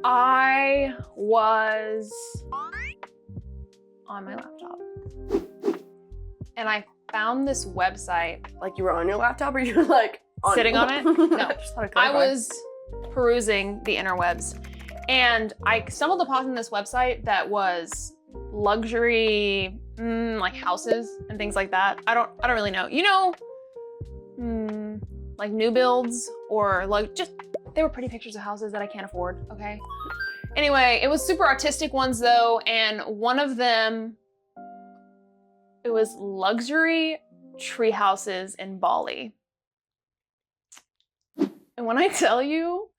I was on my laptop and I found this website. Like you were on your laptop, or you were like sitting on it? No, I was. was perusing the interwebs and I stumbled upon this website that was luxury, like houses and things like that. I don't really know. You know, like new builds or like just, they were pretty pictures of houses that I can't afford, okay? Anyway, it was super artistic ones though, and one of them, it was luxury tree houses in Bali. And when I tell you,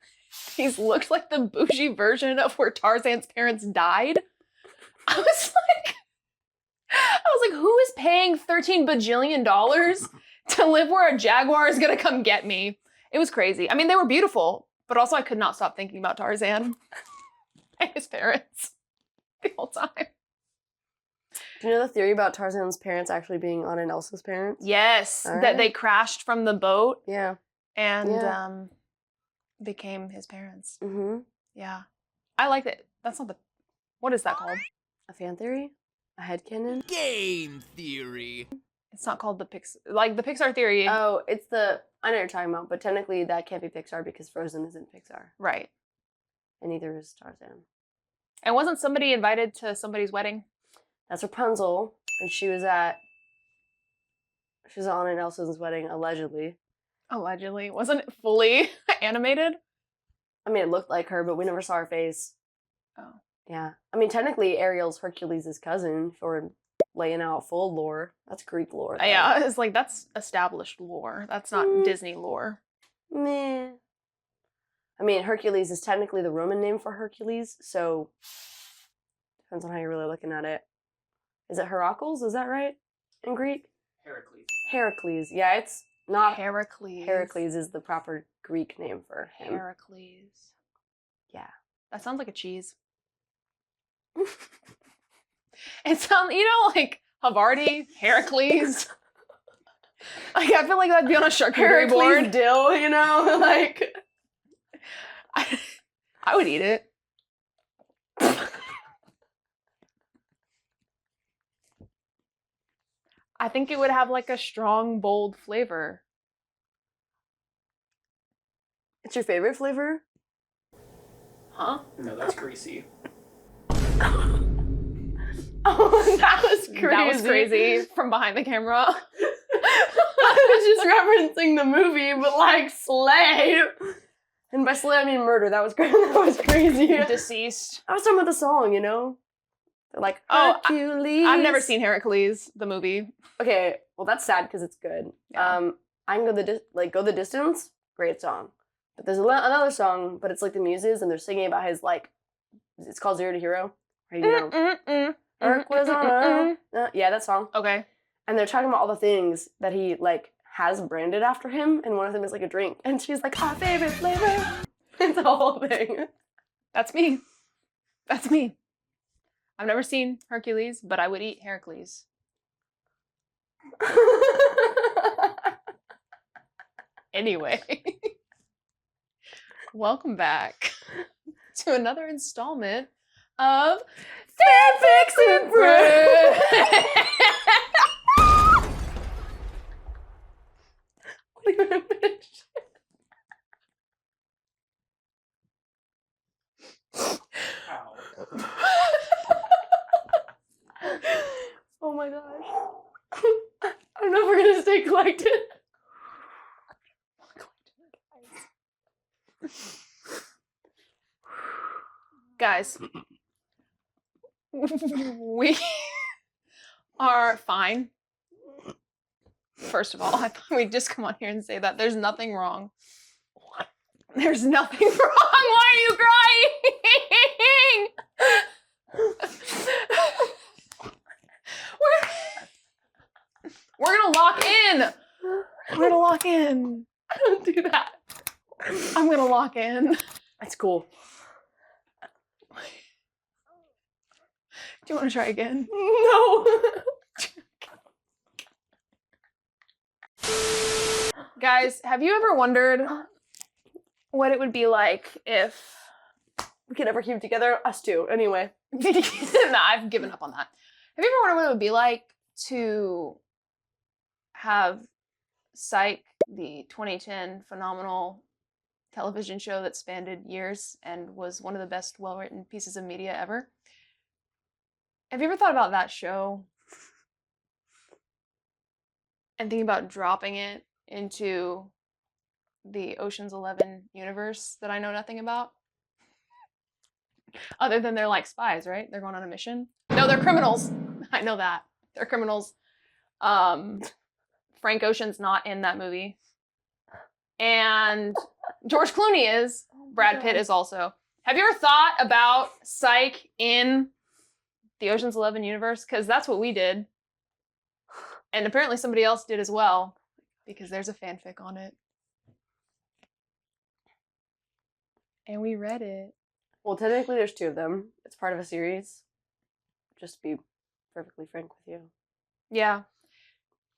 these looked like the bougie version of where Tarzan's parents died, I was like, who is paying $13 bajillion to live where a jaguar is gonna come get me? It was crazy. I mean, they were beautiful, but also I could not stop thinking about Tarzan and his parents the whole time. Do you know the theory about Tarzan's parents actually being Anna and Elsa's parents? Yes, that they crashed from the boat. Yeah. And became his parents. Mm-hmm. Yeah. I like that. That's not the, what is that called? A fan theory? A headcanon? Game theory. It's not called the Pixar theory. Oh, it's the, I know what you're talking about, but technically that can't be Pixar because Frozen isn't Pixar. Right. And neither is Tarzan. And wasn't somebody invited to somebody's wedding? That's Rapunzel, and she was at Anna and Elsa's wedding, allegedly. Allegedly. Wasn't it fully animated? I mean, it looked like her, but we never saw her face. Oh. Yeah. I mean, technically, Ariel's Hercules' cousin, for laying out full lore. That's Greek lore. Though. Yeah, it's like, that's established lore. That's not Disney lore. Meh. I mean, Hercules is technically the Roman name for Hercules, so depends on how you're really looking at it. Is it Heracles? Is that right? In Greek? Heracles. Heracles. Yeah, it's not Heracles. Heracles is the proper Greek name for him. Heracles. Yeah. That sounds like a cheese. It sounds, you know, like Havarti, Heracles. Like, I feel like that'd be on a charcuterie board. dill, you know? Like, I would eat it. I think it would have like a strong, bold flavor. it's your favorite flavor? Huh? No, that's greasy. Oh, that was crazy. That was crazy from behind the camera. I was just referencing the movie, but like slay. And by slay, I mean murder. That was crazy. That was crazy. Deceased. I was talking about the song, you know? They're like, Hercules. I've never seen Heracles, the movie. Okay, well that's sad because it's good. Yeah. I can go the distance. Great song. But there's another song, but it's like the Muses, and they're singing about his like. It's called Zero to Hero. Right, you know. Herc was on yeah, that song. Okay. And they're talking about all the things that he like has branded after him, and one of them is like a drink, and she's like, our favorite flavor. It's a whole thing. That's me. That's me. I've never seen Hercules, but I would eat Heracles. Anyway. Welcome back to another installment of Fanfics and Bread. Oh my gosh. I don't know if we're gonna stay collected. Guys, we are fine. First of all, I thought we'd just come on here and say that there's nothing wrong. There's nothing wrong. Why are you crying? We're gonna lock in. We're gonna lock in. Don't do that. I'm gonna lock in. That's cool. Do you want to try again? No. Guys, have you ever wondered what it would be like if we can ever keep it together. Us too. Anyway. Nah, I've given up on that. Have you ever wondered what it would be like to have Psych, the 2010 phenomenal television show that spanned years and was one of the best well-written pieces of media ever? Have you ever thought about that show and thinking about dropping it into the Ocean's 11 universe that I know nothing about? Other than they're like spies, right? They're going on a mission. No, they're criminals. I know that. They're criminals. Frank Ocean's not in that movie. And George Clooney is. Brad Pitt is also. Have you ever thought about Psych in the Ocean's 11 universe? Because that's what we did. And apparently somebody else did as well. Because there's a fanfic on it. And we read it. Well, technically there's 2 of them. It's part of a series. Just to be perfectly frank with you. Yeah.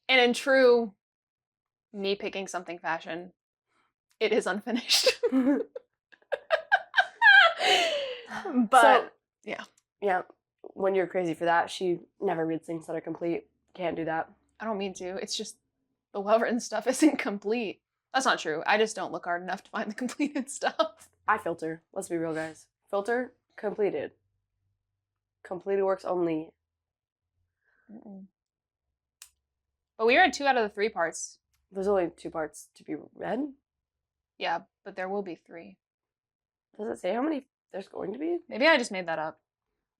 And in true me picking something fashion, it is unfinished. But yeah. When you're crazy for that, she never reads things that are complete. Can't do that. I don't mean to. It's just the well-written stuff isn't complete. That's not true. I just don't look hard enough to find the completed stuff. I filter. Let's be real, guys. Filter, completed. Completed works only. Mm-mm. But we read 2 out of the 3 parts. There's only 2 parts to be read. Yeah, but there will be 3. Does it say how many there's going to be? Maybe I just made that up.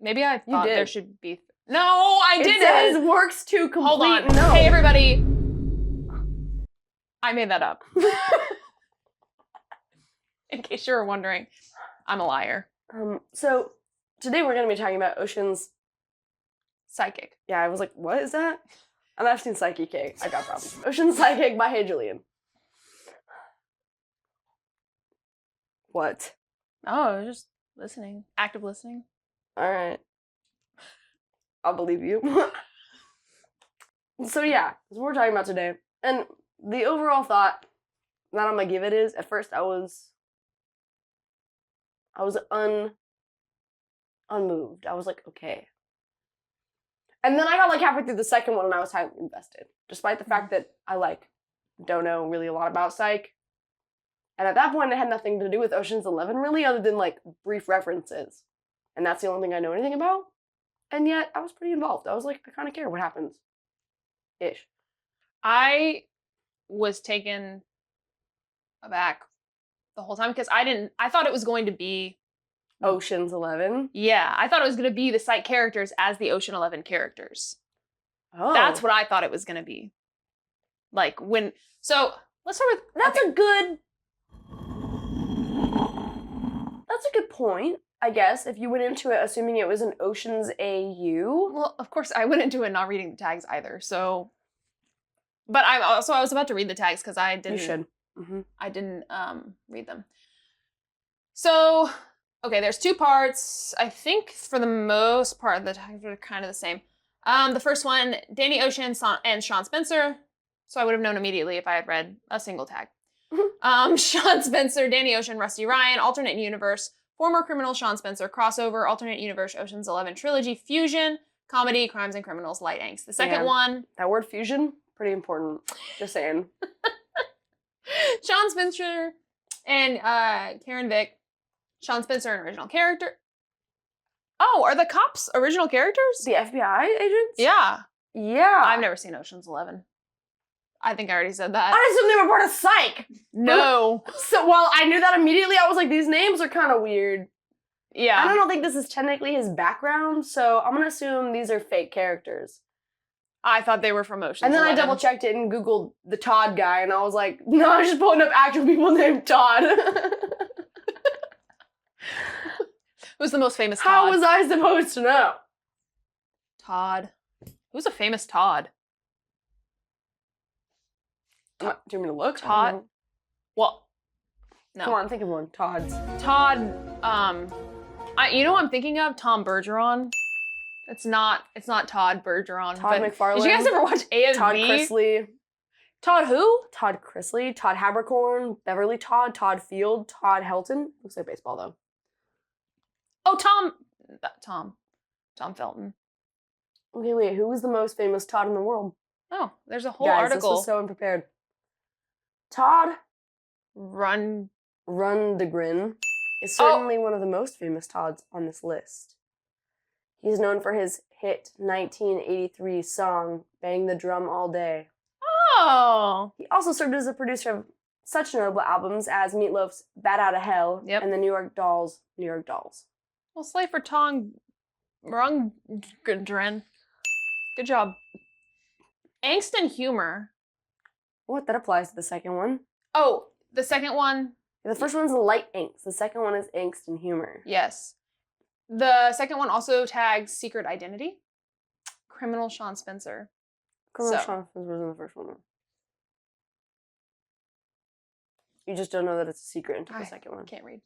Maybe I thought did. there should be... No, I didn't! It says works to complete. Hold on. No. Hey, everybody. I made that up. In case you were wondering, I'm a liar. So, today we're going to be talking about Ocean's... Psychic. Yeah, I was like, what is that? And I've seen Psychic. I got problems. Ocean's Psychic by Hey Julian. What? Oh, I was just listening. Active listening. Alright. I'll believe you. So yeah, that's what we're talking about today. And the overall thought that I'm gonna give it is, at first I was unmoved. I was like, okay. And then I got like halfway through the second one and I was highly invested. Despite the fact that I like don't know really a lot about Psych. And at that point it had nothing to do with Ocean's 11 really, other than like brief references. And that's the only thing I know anything about. And yet I was pretty involved. I was like, I kind of care what happens. Ish. I was taken aback the whole time because I thought it was going to be Ocean's 11? Yeah, I thought it was going to be the Psych characters as the Ocean 11 characters. Oh. That's what I thought it was going to be. Like when, so let's start with, That's a good point, I guess, if you went into it assuming it was an Ocean's AU. well, of course I went into it not reading the tags either, so, but I was about to read the tags because I didn't. You should. Mm-hmm. I didn't read them. So, okay, there's 2 parts. I think for the most part, the tags are kind of the same. The first one, Danny Ocean and Sean Spencer. So I would have known immediately if I had read a single tag. Sean Spencer, Danny Ocean, Rusty Ryan, alternate universe, former criminal Sean Spencer, crossover, alternate universe, Ocean's 11 trilogy, fusion, comedy, crimes and criminals, light angst. The second one. That word fusion, pretty important. Just saying. Sean Spencer and Karen Vick. Sean Spencer, an original character. Oh, are the cops original characters? The FBI agents? Yeah. Yeah. I've never seen Ocean's 11. I think I already said that. I assumed they were part of Psych. No. So while I knew that immediately, I was like, these names are kind of weird. Yeah. I don't think this is technically his background, so I'm going to assume these are fake characters. I thought they were from Ocean's And then 11. I double checked it and Googled the Todd guy, and I was like, no, I'm just pulling up actual people named Todd. Who's the most famous Todd? How was I supposed to know? Todd. Who's a famous Todd? Do you want me to look? Todd? Well, no. Come on, think of one. Todd's. Todd, you know what I'm thinking of? Tom Bergeron. It's not Todd Bergeron. Todd but McFarlane. Did you guys ever watch A of Todd V? Chrisley. Todd who? Todd Chrisley. Todd Habercorn. Beverly Todd. Todd Field. Todd Helton. Looks like baseball, though. Oh, Tom Felton. Okay, wait. Who was the most famous Todd in the world? Oh, there's a whole Guys, article. this was so unprepared. Todd Rundgren. Rundgren is certainly one of the most famous Todds on this list. He's known for his hit 1983 song, Bang the Drum All Day. Oh. He also served as a producer of such notable albums as Meatloaf's Bat Out of Hell Yep. and the New York Dolls. Well, slay for Tom Rundgren. Good job. Angst and humor. What? That applies to the second one. Oh, the second one. The first one's light angst. The second one is angst and humor. Yes. The second one also tags Secret Identity. Criminal Sean Spencer. Criminal So- Sean Spencer was in the first one. You just don't know that it's a secret until the I second one. Can't read.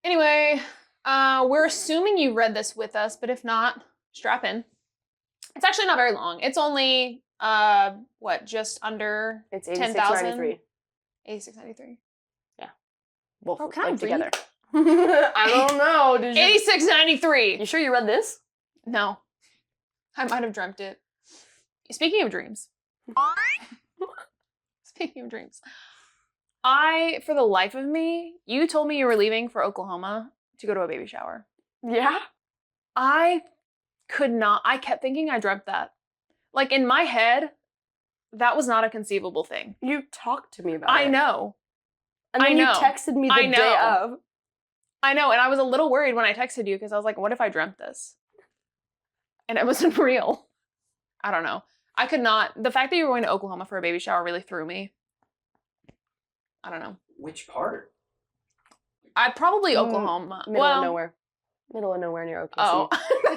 Anyway, we're assuming you read this with us, but if not, strap in. It's actually not very long. It's only, just under It's 10,000? 86.93. 86.93. Both Oh, can I like, read? together. I don't know. Did you? 86.93. You sure you read this? No. I might have dreamt it. Speaking of dreams. Speaking of dreams. For the life of me, you told me you were leaving for Oklahoma to go to a baby shower. Yeah. I kept thinking I dreamt that. Like, in my head, that was not a conceivable thing. You talked to me about it. I know. And then I know. you texted me the I know. day of. I know, and I was a little worried when I texted you because I was like, what if I dreamt this? And it wasn't real. I don't know. I could not. The fact that you were going to Oklahoma for a baby shower really threw me. I don't know. Which part? Probably Oklahoma. Middle of nowhere. Middle of nowhere near OKC. Oh,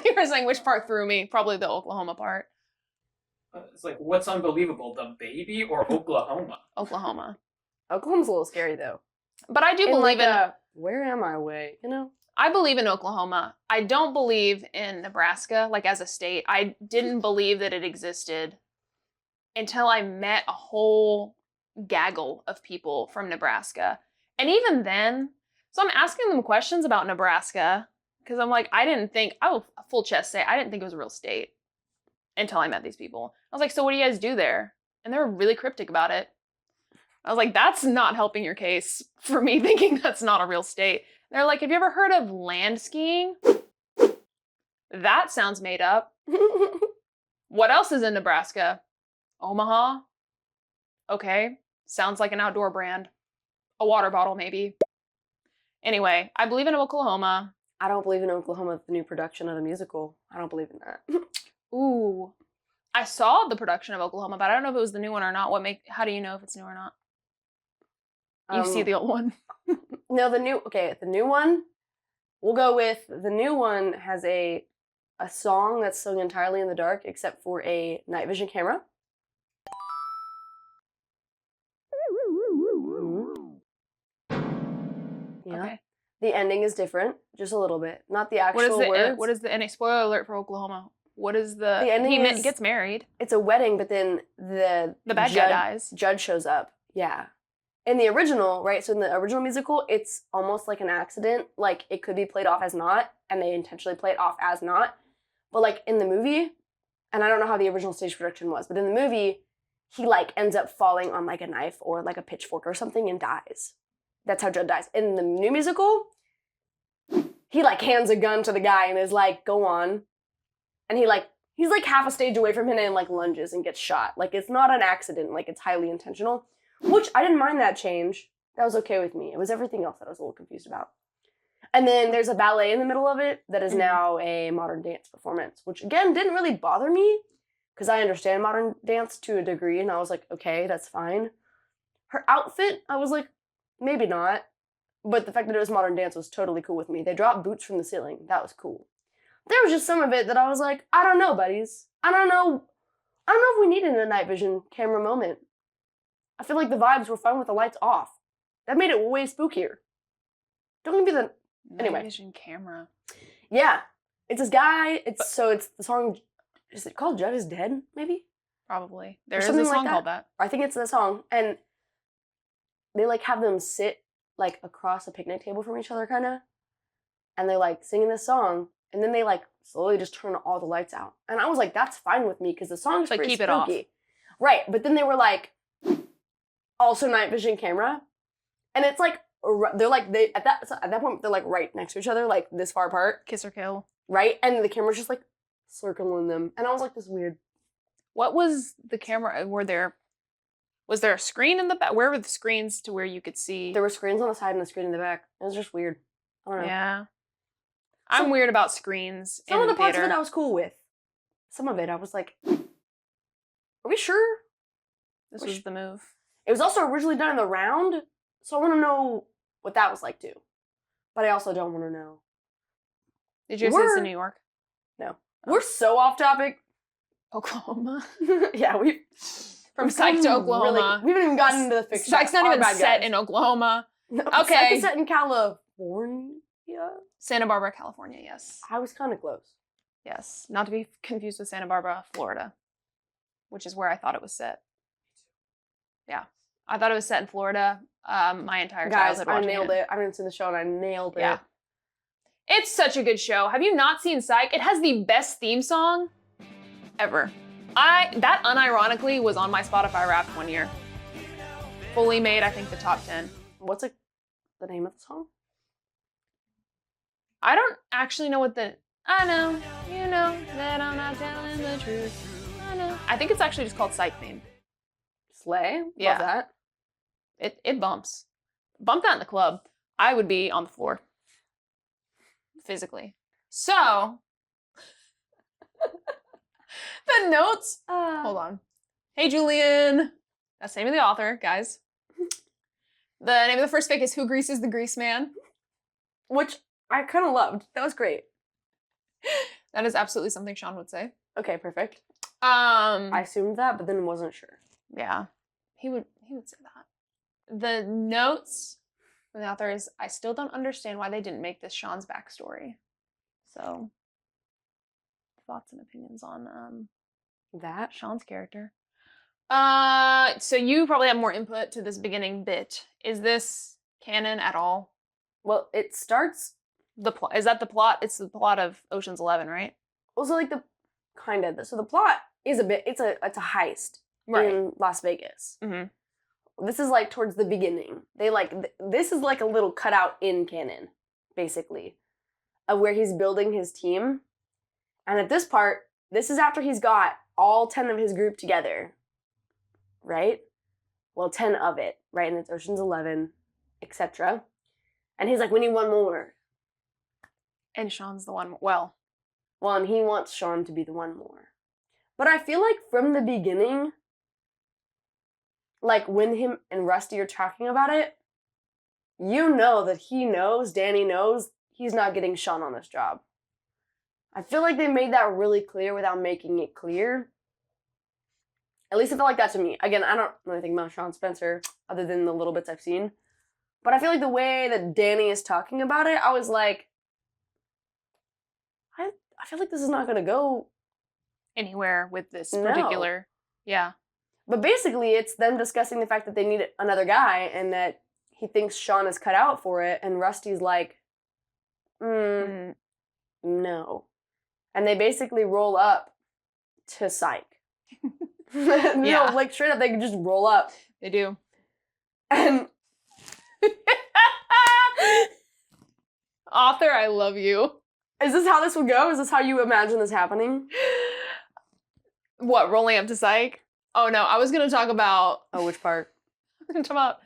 you were saying which part threw me? Probably the Oklahoma part. It's like, what's unbelievable, the baby or Oklahoma? Oklahoma. Oklahoma's a little scary though. But I do In believe like in. a, where am I way? You know? I believe in Oklahoma. I don't believe in Nebraska, like as a state. I didn't believe that it existed until I met a whole gaggle of people from Nebraska. And even then, so I'm asking them questions about Nebraska because I'm like, full chest say, I didn't think it was a real state until I met these people. I was like, so what do you guys do there? And they were really cryptic about it. I was like, that's not helping your case for me thinking that's not a real state. They're like, have you ever heard of land skiing? That sounds made up. What else is in Nebraska? Omaha? Okay. Sounds like an outdoor brand. A water bottle, maybe. Anyway, I believe in Oklahoma. I don't believe in Oklahoma, the new production of the musical. I don't believe in that. Ooh. I saw the production of Oklahoma, but I don't know if it was the new one or not. How do you know if it's new or not? You see the old one. No, the new one, we'll go with, the new one has a song that's sung entirely in the dark except for a night vision camera. Yeah. Okay. The ending is different, just a little bit. Not the actual words. What is the ending? Spoiler alert for Oklahoma. What is the ending is, gets married. It's a wedding, but then the bad guy dies. Judge shows up. Yeah. In the original, right? So in the original musical, it's almost like an accident. Like, it could be played off as not, and they intentionally play it off as not. But, like, in the movie, and I don't know how the original stage production was, but in the movie, he, like, ends up falling on, like, a knife or, like, a pitchfork or something and dies. That's how Judd dies. In the new musical, he, like, hands a gun to the guy and is like, go on. And he's, like, half a stage away from him and, like, lunges and gets shot. Like, it's not an accident. Like, it's highly intentional. Which, I didn't mind that change. That was okay with me. It was everything else that I was a little confused about. And then there's a ballet in the middle of it that is now a modern dance performance, which, again, didn't really bother me because I understand modern dance to a degree, and I was like, okay, that's fine. Her outfit, I was like, maybe not. But the fact that it was modern dance was totally cool with me. They dropped boots from the ceiling. That was cool. There was just some of it that I was like, I don't know, buddies. I don't know if we needed a night vision camera moment. I feel like the vibes were fun with the lights off. That made it way spookier. Don't give me the... Anyway. Night vision camera. Yeah. It's this guy. It's the song... Is it called Judd is Dead, maybe? Probably. There is a something like song that. called that. I think it's the song. And they, like, have them sit, like, across a picnic table from each other, kind of. and they're like singing this song, and then they like slowly just turn all the lights out. And I was like, that's fine with me because the song's Like, pretty keep it spooky. off. Right, but then they were like, also night vision camera, and it's like they're like at that point they're like right next to each other, like this far apart, Kiss or kill. right, and the camera's just like circling them, and I was like, this is weird. What was the camera? Was there a screen in the back? Where were the screens to where you could see? There were screens on the side and a screen in the back. It was just weird. I don't know. Yeah. I'm weird about screens Some in of the parts of theater. it I was cool with. Some of it I was like, are we sure? This was the move. It was also originally done in the round, so I want to know what that was like too. But I also don't want to know. Did you see this in New York? No. We're so off topic. Oklahoma. Yeah, From Psych to Oklahoma. We haven't even gotten into the fiction. Psych's not Our even bad set guys. in Oklahoma. No, Okay. Psych is set in California. Santa Barbara, California, yes. I was kind of close. Yes. Not to be confused with Santa Barbara, Florida, which is where I thought it was set. Yeah. I thought it was set in Florida my entire Guys, childhood. I watching nailed it. I didn't see the show and I nailed it. Yeah. It's such a good show. Have you not seen Psych? It has the best theme song ever. That unironically was on my Spotify Wrapped one year. Fully made, I think, the top 10. What's the name of the song? I don't actually know I know, you know, that I'm not telling the truth. I know. I think it's actually just called Psych Theme. Slay. Yeah. Love that. It bumps. Bump that in the club. I would be on the floor. Physically. So, the notes. Hold on. Hey, Julian. That's the name of the author, guys. The name of the first fic is Who Greases the Grease Man? Which I kind of loved. That was great. That is absolutely something Sean would say. Okay, perfect. I assumed that, but then wasn't sure. Yeah, he would say that. The notes from the author is, I still don't understand why they didn't make this Sean's backstory. So, thoughts and opinions on That? Sean's character. So you probably have more input to this beginning bit. Is this canon at all? Well, it starts The plot is that the plot? It's the plot of Ocean's 11, right? also like so the plot is it's a heist in Las Vegas. Mm-hmm. This is like towards the beginning. They this is like a little cutout in canon, basically, of where he's building his team. And at this part, this is after he's got all 10 of his group together, right? Well, 10 of it, right? And it's Ocean's 11, etc. And he's like, we need one more. And Sean's the one. Well, and he wants Sean to be the one more. But I feel like from the beginning, like when him and Rusty are talking about it, you know that Danny knows he's not getting Sean on this job. I feel like they made that really clear without making it clear. At least it felt like that to me. Again, I don't know anything about Sean Spencer other than the little bits I've seen. But I feel like the way that Danny is talking about it, I was like, I feel like this is not going to go Anywhere with this No. particular. Yeah. But basically, it's them discussing the fact that they need another guy and that he thinks Sean is cut out for it. And Rusty's like, no. And they basically roll up to Psych. Yeah. No, like straight up, they can just roll up. They do. And Author, I love you. is this how this would go? Is this how you imagine this happening? What, rolling up to Psych? Oh no, I was gonna talk about Oh, which part? I was gonna talk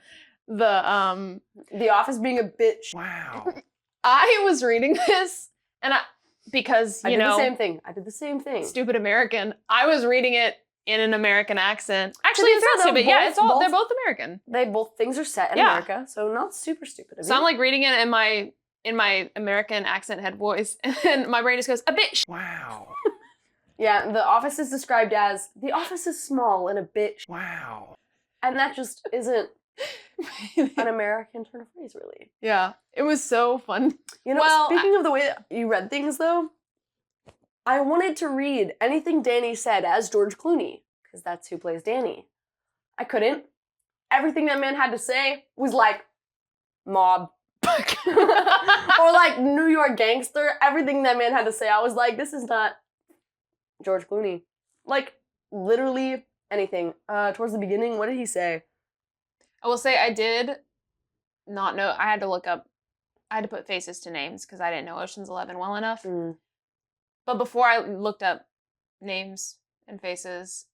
about The Office being a bitch. Wow. I was reading this and because I you did know the same thing. I did the same thing. stupid American. I was reading it in an American accent. Actually, be it's fair, not though, stupid. Yeah, both- it's all both- they're both American. Both things are set in Yeah. America, so not super stupid of So you. I'm like reading it in my American accent head voice, and my brain just goes, a bitch. Wow. Yeah, The Office is described as, the office is small and a bitch. Wow. And that just isn't an American turn of phrase, really. Yeah, it was so fun. You know, Well, speaking of the way that you read things, though, I wanted to read anything Danny said as George Clooney, because that's who plays Danny. I couldn't. Everything that man had to say was like, mob, Or like New York Gangster. Everything that man had to say, I was like, this is not George Clooney. Like, literally anything. Towards the beginning, what did he say? I will say I did not know. I had to look up. I had to put faces to names because I didn't know Ocean's 11 well enough. Mm. But before I looked up names and faces,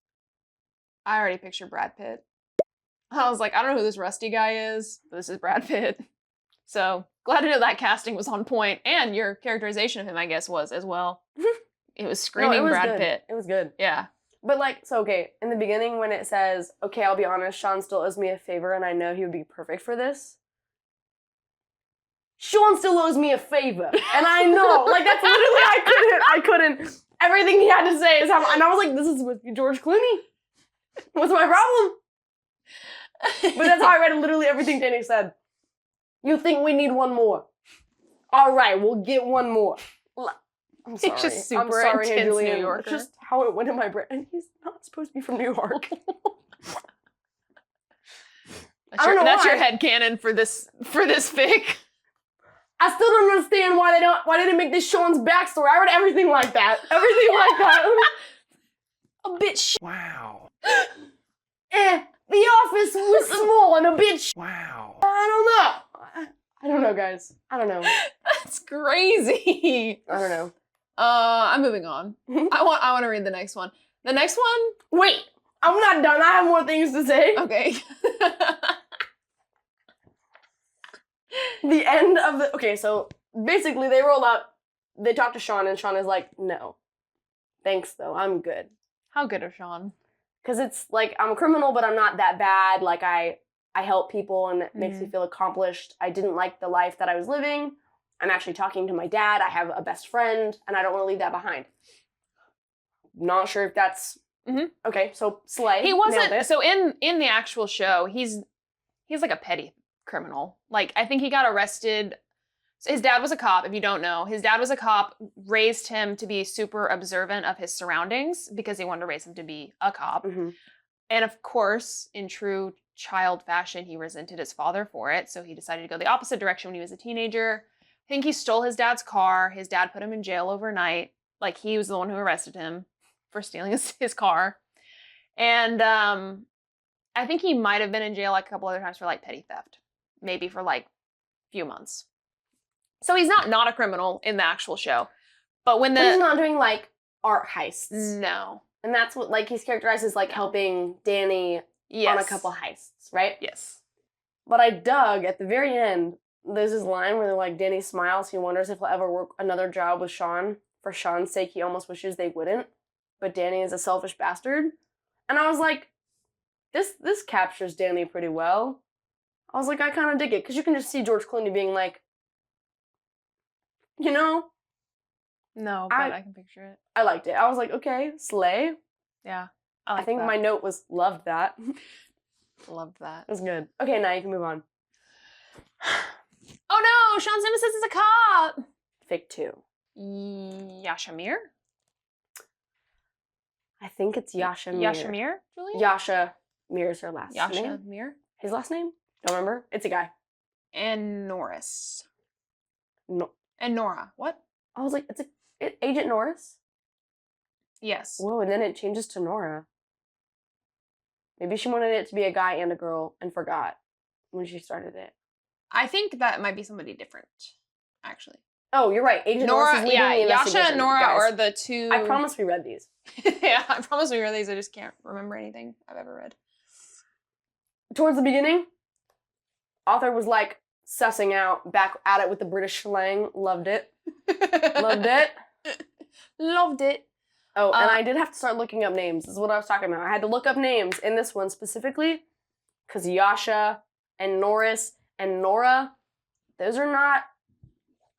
I already pictured Brad Pitt. I was like, I don't know who this Rusty guy is, but this is Brad Pitt. So glad to know that casting was on point, and your characterization of him, I guess, was as well. It was screaming Brad good. Pitt. It was good. Yeah. But like, so okay, in the beginning when it says, okay, I'll be honest, Sean still owes me a favor and I know he would be perfect for this. Sean still owes me a favor. And I know, like that's literally, I couldn't. Everything he had to say is how, and I was like, this is with George Clooney. What's my problem? But that's how I read literally everything Danny said. You think we need one more? All right, we'll get one more. I'm sorry. He's just super I'm sorry, intense Julian. New Yorker. It's just how it went in my brain. And he's not supposed to be from New York. That's your headcanon for this fic. I still don't understand why they didn't make this Sean's backstory. I read everything like that. Everything like that. A bitch. Wow. The office was small and a bitch. Wow. I don't know, guys. I don't know. That's crazy. I don't know. I'm moving on. I want to read the next one. The next one? Wait, I'm not done. I have more things to say. Okay. The end of the... Okay, so basically they roll up, they talk to Sean, and Sean is like, no. Thanks, though. I'm good. How good of Sean? Because it's like, I'm a criminal, but I'm not that bad. Like, I help people, and it makes me feel accomplished. I didn't like the life that I was living. I'm actually talking to my dad. I have a best friend, and I don't want to leave that behind. Not sure if that's... Okay, so Slay. He nailed wasn't... it. So in the actual show, he's like a petty criminal. Like, I think he got arrested. So his dad was a cop, if you don't know. His dad was a cop, raised him to be super observant of his surroundings because he wanted to raise him to be a cop. Mm-hmm. And of course, in true child fashion, he resented his father for it. So he decided to go the opposite direction when he was a teenager. I think he stole his dad's car. His dad put him in jail overnight. Like, he was the one who arrested him for stealing his car. And I think he might have been in jail like a couple other times for like petty theft. Maybe for like a few months. So he's not a criminal in the actual show. But when But he's not doing, like, art heists. No. And that's what, like, he's characterized as, like, helping Danny on a couple heists, right? Yes. But I dug, at the very end, there's this line where, like, Danny smiles. He wonders if he'll ever work another job with Sean. For Sean's sake, he almost wishes they wouldn't. But Danny is a selfish bastard. And I was like, this captures Danny pretty well. I was like, I kind of dig it. Because you can just see George Clooney being like, you know? No, but I can picture it. I liked it. I was like, okay, slay. Yeah. I think my note was, loved that. Loved that. It was good. Okay, now you can move on. Oh no, Sean's nemesis is a cop! Fic 2. Yashamir? I think it's Yasha Mir. Yashamir, Julia? Yasha Mir is her last name. Yashamir? His last name? Don't remember. It's a guy. And Norris. No. And Nora. What? I was like, Agent Norris? Yes. Whoa, and then it changes to Nora. Maybe she wanted it to be a guy and a girl and forgot when she started it. I think that might be somebody different, actually. Oh, you're right. Agent Nora, Norris is leading the Yasha investigation, and Nora guys. are the two... I promise we read these. Yeah, I promise we read these. I just can't remember anything I've ever read. Towards the beginning, author was like sussing out, back at it with the British slang. Loved it. Loved it. Loved it. Oh, and I did have to start looking up names. This is what I was talking about. I had to look up names in this one specifically because Yasha and Norris and Nora, those are not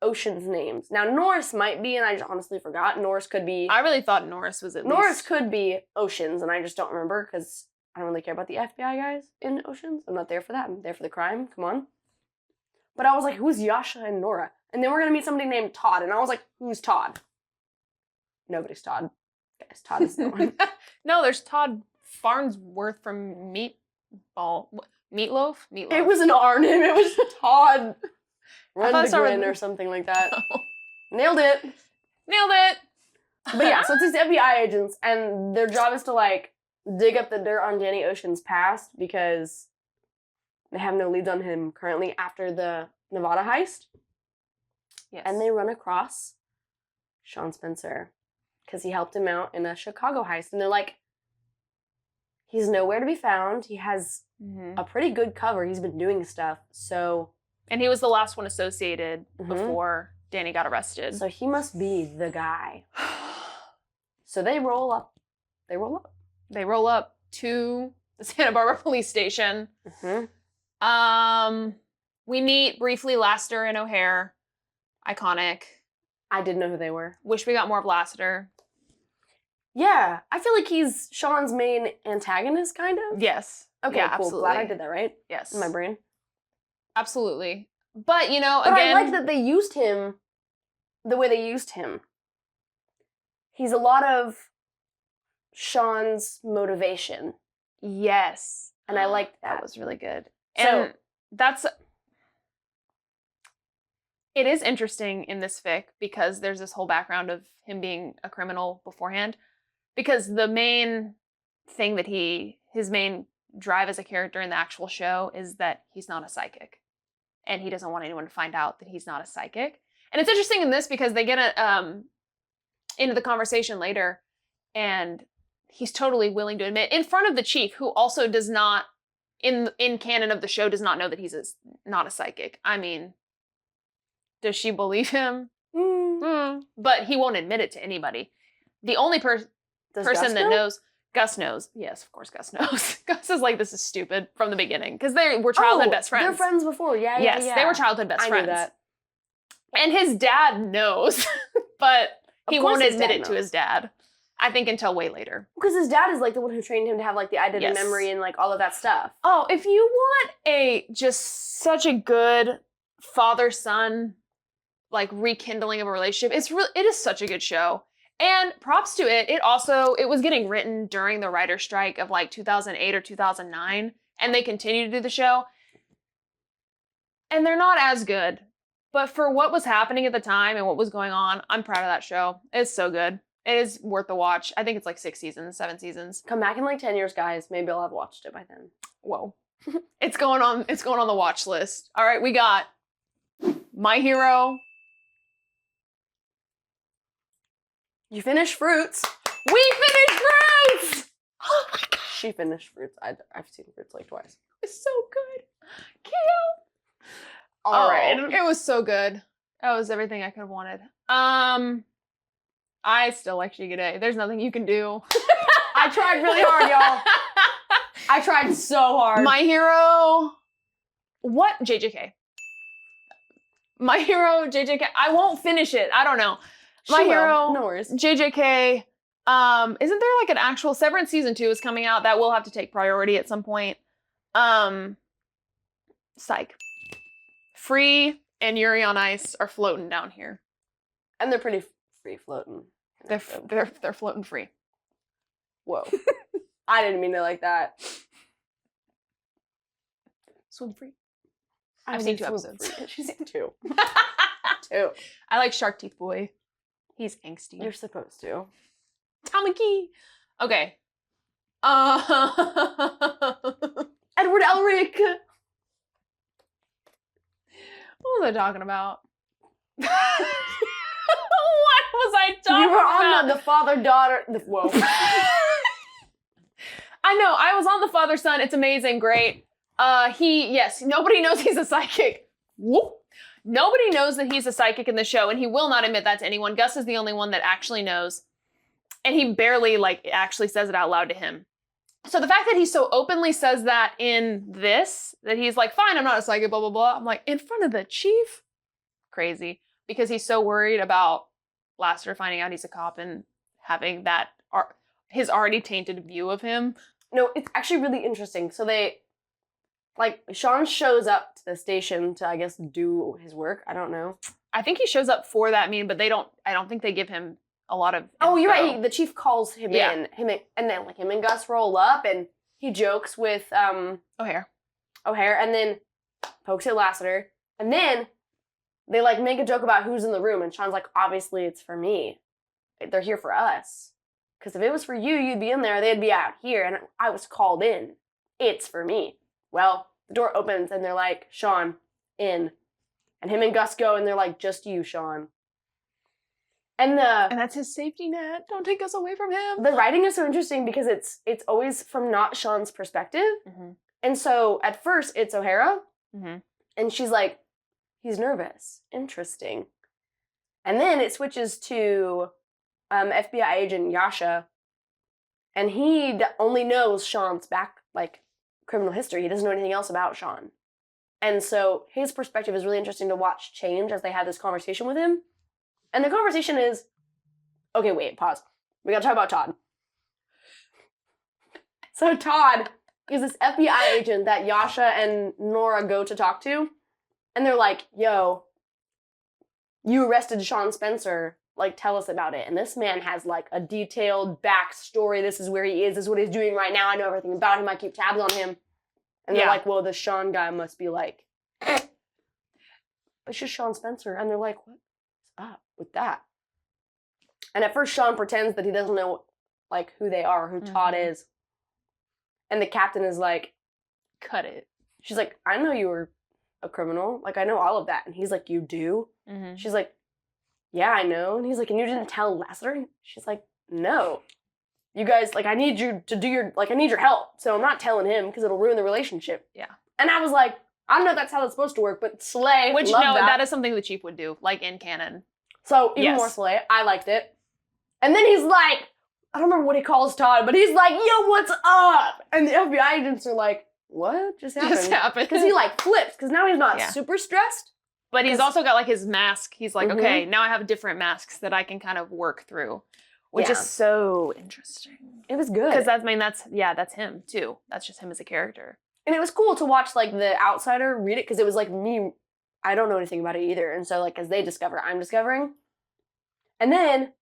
Ocean's names. Now, Norris might be, and I just honestly forgot. Norris could be... I really thought Norris was at least... Norris could be Ocean's, and I just don't remember because I don't really care about the FBI guys in Ocean's. I'm not there for that. I'm there for the crime. Come on. But I was like, who's Yasha and Nora? And then we're going to meet somebody named Todd, and I was like, who's Todd? Nobody's Todd. Guys, Todd is no one. No, there's Todd Farnsworth from Meatloaf? Meatloaf? It was an R name. It was Todd. Run thought to it started Grin with- or something like that. Nailed it. Nailed it. But yeah, so it's these FBI agents, and their job is to, like, dig up the dirt on Danny Ocean's past because they have no leads on him currently after the Nevada heist. Yes. And they run across Sean Spencer because he helped him out in a Chicago heist. And they're like, he's nowhere to be found. He has a pretty good cover. He's been doing stuff. So. And he was the last one associated Mhm. before Danny got arrested. So he must be the guy. So they roll up. They roll up. They roll up to the Santa Barbara police station. Mm-hmm. We meet briefly Lassiter and O'Hare. Iconic. I didn't know who they were. Wish we got more of Lassiter. Yeah, I feel like he's Sean's main antagonist, kind of. Yes. Okay, Yeah, cool. absolutely. Glad I did that right Yes. in my brain. Absolutely. But, you know, But again... I like that they used him the way they used him. He's a lot of Sean's motivation. Yes. And I liked that. That was really good. So- And that's... It is interesting in this fic because there's this whole background of him being a criminal beforehand. Because the main thing that his main drive as a character in the actual show is that he's not a psychic. And he doesn't want anyone to find out that he's not a psychic. And it's interesting in this because they get into the conversation later, and he's totally willing to admit in front of the chief, who also does not, in canon of the show, does not know that he's not a psychic. I mean, does she believe him? But he won't admit it to anybody. The only Does person Gus that know? knows, Gus knows. Yes, of course, Gus knows. Gus is like, this is stupid from the beginning because they were childhood best friends. They're friends before. Yeah, Yes, yeah. they were childhood best I friends. knew that. And his dad knows, but he Of course won't his admit dad it to knows. his dad. I think until way later. Because his dad is like the one who trained him to have like the identity Yes. memory and like all of that stuff. Oh, if you want a just such a good father-son like rekindling of a relationship, it is such a good show. And props to it. It was getting written during the writer's strike of like 2008 or 2009, and they continue to do the show. And they're not as good. But for what was happening at the time and what was going on, I'm proud of that show. It's so good. It is worth the watch. I think it's like 7 seasons. Come back in like 10 years, guys. Maybe I'll have watched it by then. Whoa. It's going on the watch list. All right, we got My Hero. You finished Fruits. We finished Fruits! Oh my god. She finished Fruits. I've seen Fruits like twice. It's so good. Cute. All right. It was so good. That was everything I could have wanted. I still like Shigade. There's nothing you can do. I tried really hard, y'all. I tried so hard. My Hero. What? JJK. My Hero, JJK. I won't finish it. I don't know. My She will. Hero. No worries. JJK. Isn't there like an actual Severance season 2 is coming out that will have to take priority at some point? Psych. Free and Yuri on Ice are floating down here. And they're pretty free floating. They're floating free. Whoa. I didn't mean it like that. Swim free. I've seen 2 episodes. She's seen 2. 2. I like Shark Teeth Boy. He's angsty. You're supposed to. Tamaki. Okay. Edward Elric. What was I talking about? What was I talking You were about? on the father-daughter. Whoa. I know. I was on the father-son. It's amazing. Great. Nobody knows he's a psychic. Whoop. Nobody knows that he's a psychic in the show, and he will not admit that to anyone. Gus is the only one that actually knows. And he barely, actually says it out loud to him. So the fact that he so openly says that in this, that he's like, fine, I'm not a psychic, blah, blah, blah. I'm like, in front of the chief? Crazy. Because he's so worried about Lassiter finding out he's a cop and having that, his already tainted view of him. No, it's actually really interesting. So Sean shows up to the station to, I guess, do his work. I don't know. I think he shows up for that meeting, but I don't think they give him a lot of Oh, you're info. right. The chief calls him Yeah. in. And then him and Gus roll up, and he jokes with O'Hare. O'Hare, and then pokes at Lassiter, and then they like make a joke about who's in the room, and Sean's like, obviously it's for me. They're here for us. Because if it was for you, you'd be in there, they'd be out here, and I was called in. It's for me. Well, the door opens, and they're like, Sean, in. And him and Gus go, and they're like, just you, Sean. And that's his safety net. Don't take us away from him. the writing is so interesting because it's always from not Sean's perspective. Mm-hmm. And so at first it's O'Hara, Mm-hmm. and she's like, he's nervous. Interesting. And then it switches to FBI agent Yasha, and he only knows Sean's criminal history. He doesn't know anything else about Sean. And so his perspective is really interesting to watch change as they have this conversation with him. And the conversation is, okay, wait, pause. We gotta talk about Todd. So Todd is this FBI agent that Yasha and Nora go to talk to. And they're like, yo, you arrested Sean Spencer. Like, tell us about it. And this man has, like, a detailed backstory. This is where he is. This is what he's doing right now. I know everything about him. I keep tabs on him. And they're like, well, the Sean guy must be like, it's just Sean Spencer. And they're like, what's up with that? And at first, Sean pretends that he doesn't know, like, who they are, who Todd is. And the captain is like, Cut it. she's like, I know you were a criminal. Like, I know all of that. And he's like, you do? Mm-hmm. She's like, yeah, I know. And he's like, and you didn't tell Lassiter? She's like, no. You guys, like, I need you to do your, like, I need your help. So I'm not telling him because it'll ruin the relationship. Yeah. And I was like, I don't know if that's how it's supposed to work, but Slay, Which, love no, that. that is something the Chief would do, like in canon. So even Yes. more Slay. I liked it. And then he's like, I don't remember what he calls Todd, but he's like, yo, what's up? And the FBI agents are like, what just happened? Just happened. Because he, like, flips, because now he's not Yeah. super stressed. But he's 'Cause- also got like his mask. He's like, Mhm. okay, now I have different masks that I can kind of work through, which Yeah. is so interesting. It was good. Because that's him too. That's just him as a character. And it was cool to watch, like, the outsider read it, because it was, like, me, I don't know anything about it either. And so, like, as they discover, I'm discovering. And then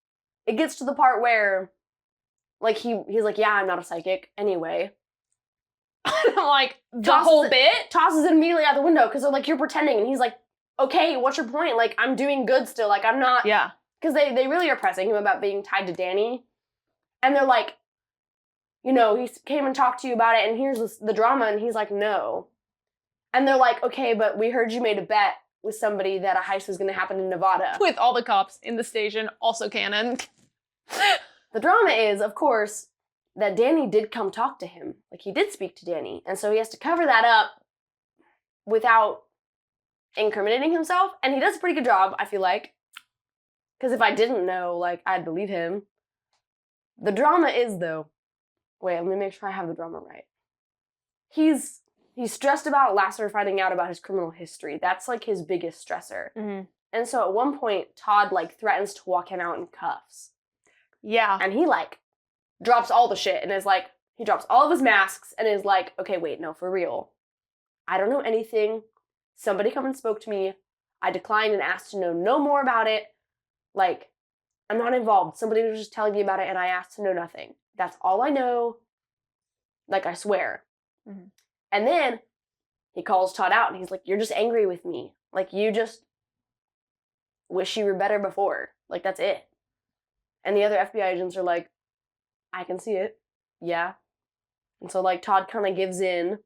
it gets to the part where, like, he's like, yeah, I'm not a psychic anyway. I'm like, the Tosses whole it- bit? Tosses it immediately out the window, because they're like, you're pretending. And he's like, okay, what's your point? Like, I'm doing good still. Like, I'm not. Yeah. Because they really are pressing him about being tied to Danny. And they're like, you know, he came and talked to you about it, and here's the drama. And he's like, no. And they're like, okay, but we heard you made a bet with somebody that a heist was going to happen in Nevada. With all the cops in the station, also canon. The drama is, of course, that Danny did come talk to him. Like, he did speak to Danny. And so he has to cover that up without incriminating himself. And he does a pretty good job, I feel like. Because if I didn't know, like, I'd believe him. The drama is, though... Wait, let me make sure I have the drama right. He's stressed about Lassiter finding out about his criminal history. That's, like, his biggest stressor. Mm-hmm. And so at one point, Todd, like, threatens to walk him out in cuffs. Yeah. And he, like, drops all the shit and is like, he drops all of his masks and is like, okay, wait, no, for real. I don't know anything. Somebody come and spoke to me. I declined and asked to know no more about it. Like, I'm not involved. Somebody was just telling me about it and I asked to know nothing. That's all I know. Like, I swear. Mm-hmm. And then he calls Todd out and he's like, you're just angry with me. Like, you just wish you were better before. Like, that's it. And the other FBI agents are like, I can see it. Yeah. And so, like, Todd kind of gives in.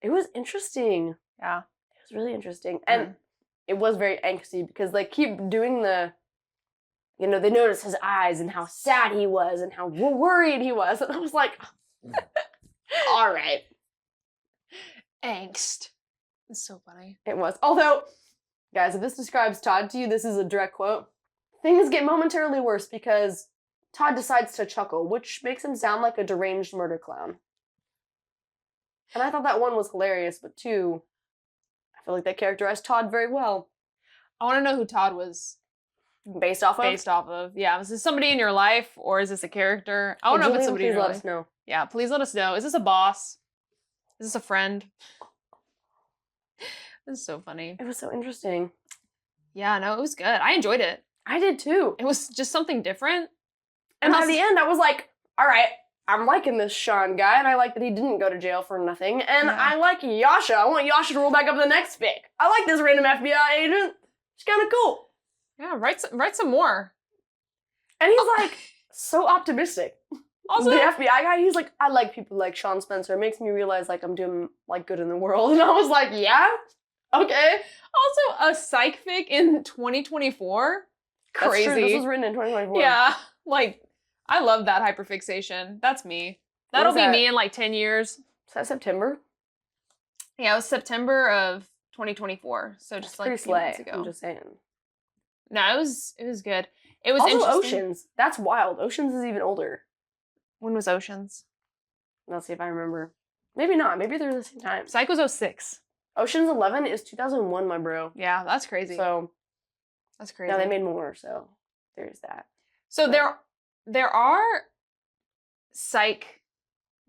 It was interesting. Yeah. It was really interesting. And it was very angsty because they keep doing the, you know, they notice his eyes and how sad he was and how worried he was. And I was like, all right. Angst. It's so funny. It was. Although, guys, if this describes Todd to you, this is a direct quote. Things get momentarily worse because Todd decides to chuckle, which makes him sound like a deranged murder clown. And I thought that one was hilarious, but two, I feel like they characterized Todd very well. I want to know who Todd was Based off of? based off of. Yeah, was this somebody in your life or is this a character? I don't know if it's Julian, somebody in please your let life. us know. Yeah, please let us know. Is this a boss? Is this a friend? This is so funny. It was so interesting. Yeah, no, it was good. I enjoyed it. I did too. It was just something different. And by that's- the end, I was like, all right, I'm liking this Sean guy, and I like that he didn't go to jail for nothing. And Yeah. I like Yasha. I want Yasha to roll back up the next fic. I like this random FBI agent. She's kind of cool. Yeah, write some more. And he's like so optimistic. Also, The FBI guy, he's like, I like people like Sean Spencer. It makes me realize like I'm doing like good in the world. And I was like, yeah, okay. also a psych fic in 2024. That's Crazy. true. This was written in 2024. Yeah, like I love that hyperfixation. That's me. When That'll was be that? me in like 10 years. Is that September? Yeah, it was September of 2024. So just like a Pretty few months slay. ago. I'm just saying. No, it was good. It was Also, interesting. Oceans. That's wild. Oceans is even older. When was Oceans? Let's see if I remember. Maybe not. Maybe they're the same time. Psych was 06. Oceans 11 is 2001, my bro. Yeah, that's crazy. So, That's crazy. now they made more, so there's that. So but- there are psych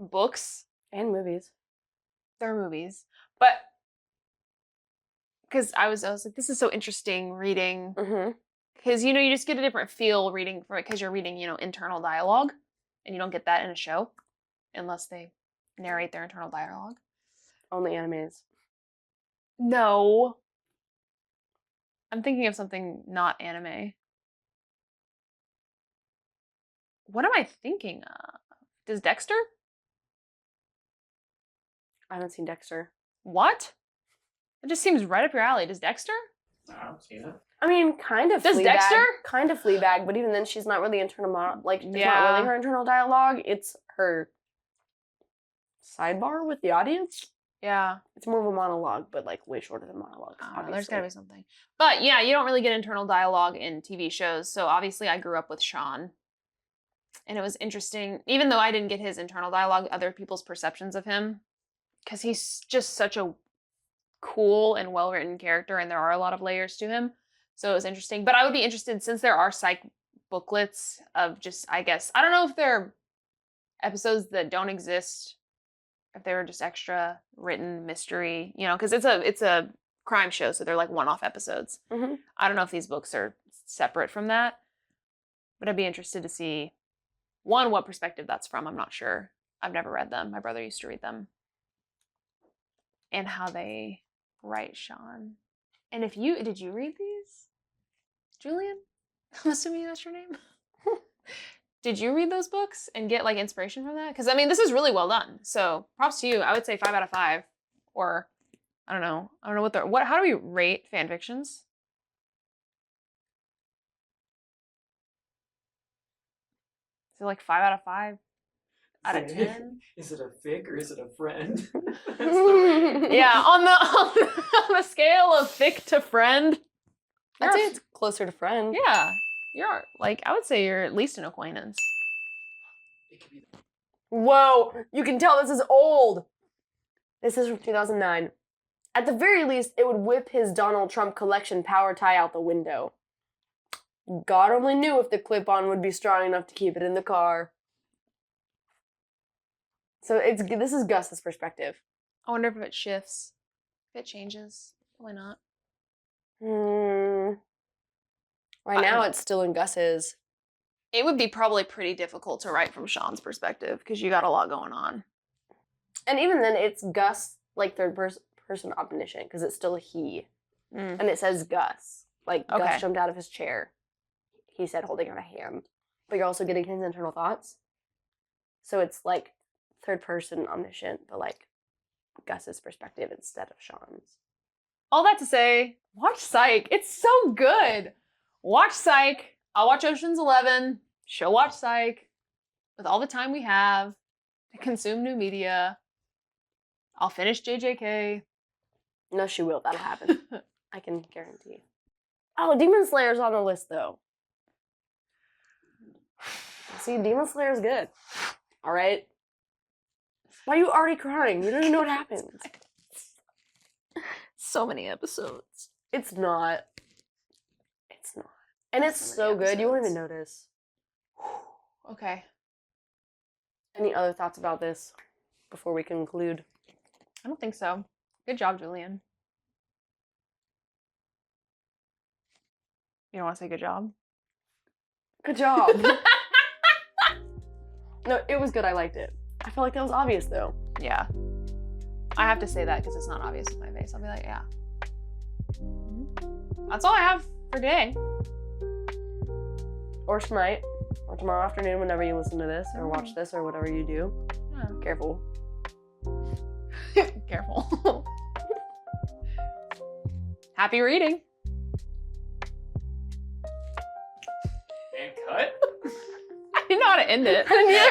books. And movies. There are movies, but because I was like, this is so interesting reading. Mm-hmm. Because, you just get a different feel reading for it because you're reading, internal dialogue. And you don't get that in a show unless they narrate their internal dialogue. Only animes. No. I'm thinking of something not anime. What am I thinking of? Does Dexter? I haven't seen Dexter. What? It just seems right up your alley. Does Dexter? I don't see that. I mean, kind of Does Fleabag. Dexter? Kind of Fleabag, but even then she's not really internal it's not Yeah. really her internal dialogue. It's her sidebar with the audience. Yeah. It's more of a monologue, but like way shorter than monologues. I don't know, there's obviously. gotta be something. But yeah, you don't really get internal dialogue in TV shows. So obviously I grew up with Sean. And it was interesting, even though I didn't get his internal dialogue, other people's perceptions of him. Because he's just such a cool and well-written character, and there are a lot of layers to him. So it was interesting. But I would be interested, since there are psych booklets of just, I guess, I don't know if they're episodes that don't exist, if they were just extra written mystery, because it's a crime show, so they're like one-off episodes. Mhm. I don't know if these books are separate from that, but I'd be interested to see, one, what perspective that's from. I'm not sure. I've never read them. My brother used to read them. And how they write Sean. And did you read these? Julian? I'm assuming that's your name. Did you read those books and get like inspiration from that? Because I mean, this is really well done. So props to you. I would say 5 out of 5. Or I don't know how do we rate fan fictions? Is it like 5 out of 5? Out of 10? Is it a fic or is it a friend? Yeah, on the scale of fic to friend. I'd say it's closer to friend. Yeah, you're like, I would say you're at least an acquaintance. It could be Whoa, you can tell this is old. This is from 2009. At the very least, it would whip his Donald Trump collection power tie out the window. God only knew if the clip-on would be strong enough to keep it in the car. So this is Gus's perspective. I wonder if it shifts, if it changes. Probably not. Right now, it's still in Gus's. It would be probably pretty difficult to write from Sean's perspective because you got a lot going on. And even then, it's Gus, like third person omniscient, because it's still a he. Mm. And it says Gus. Like, Okay. Gus jumped out of his chair. He said, holding out a hand. But you're also getting his internal thoughts. So it's like third person omniscient, but like Gus's perspective instead of Sean's. All that to say, watch Psych. It's so good. Watch Psych. I'll watch Ocean's 11. She'll watch Psych. With all the time we have to consume new media. I'll finish JJK. No, she will. That'll happen. I can guarantee. Oh, Demon Slayer's on the list, though. See, Demon Slayer's good. All right? Why are you already crying? You don't even know what happens. So many episodes. It's not. It's not. And it's So so many good, you won't even episodes. notice. Okay. Any other thoughts about this before we conclude? I don't think so. Good job, Julian. You don't want to say good job? Good job. No, it was good. I liked it. I felt like that was obvious though. Yeah. I have to say that because it's not obvious with my face. I'll be like, yeah. That's all I have for today. Or tonight, or tomorrow afternoon, whenever you listen to this or watch this or whatever you do. Yeah. Careful. Careful. Happy reading. And cut? I didn't know how to end it. Yeah.